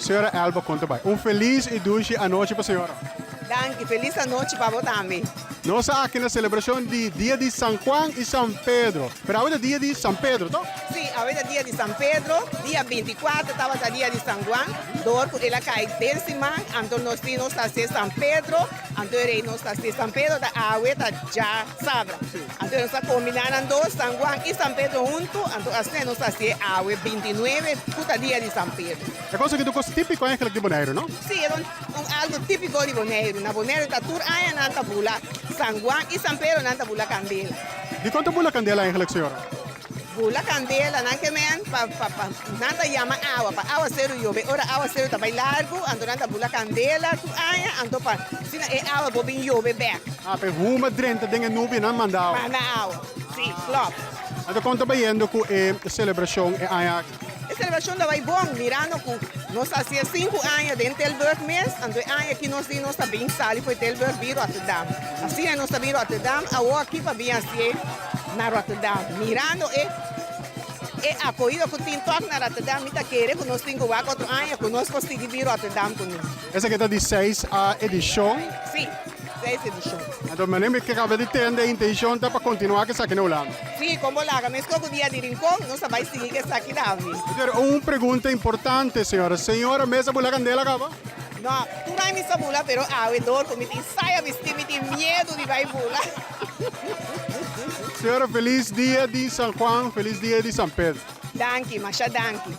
senhora Elba conta bem. Feliz e doce a noite para a senhora. Danke, feliz noite para você também. Nós aqui na celebração de Dia de São Juan e São Pedro. Pero agora é Dia de São Pedro, não? Sim, hoje é dia de São Pedro, dia 24, estava o dia de São Juan. Dorco, ela cai décima, então nós temos que São Pedro, então nós temos que São Pedro, da água já sabra. Então nós estamos combinando dois, São Juan e São Pedro junto, então assim nós temos água 29, puta dia de São Pedro. É coisa que é típico é aquele de Bonaire, não? Sim, é algo típico de Bonaire. Na Bonaire está tudo aí na tabula, São Juan e São Pedro na tabula Candela. De quanto bula candela é senhora? Bula candela, não que men, nada chama água, para água ser chove, ora água ser também largo, ando nada bula candela, tu aia, ando para, se é água bobin chove back. Ah, pero uma drenta dengue nube não mandava. Mas na água, sim, klopt. Então conta bem que a celebração é aí. A celebração da vai bom, mirando que nós fazia 5 anos dentro do Tilburg mês, ando aia que nós tínhamos também sali foi Tilburg vir Rotterdam. Assim nós também Rotterdam, a aqui para bem assim na Rotterdam, mirando acolhido com o toque na Rotterdam, me querer que nós temos 4 anos, que nós conseguimos vir Rotterdam com nós. Essa aqui está de 6 a edição. Sim, 6 edição. Então, me lembro que acaba de ter a intenção para continuar que aqui na Holanda. Sim, como lá, mas com o dia de rincón, nós vamos seguir que está aqui na vida. Uma pergunta importante, senhora. Senhora, mesa bula candela acaba? Não, tu não me sabe bula, pero a dor, como te ensaia, me tem medo de vai bula. Senhora, feliz dia de São Juan, feliz dia de São Pedro. Danke, Masha, danke.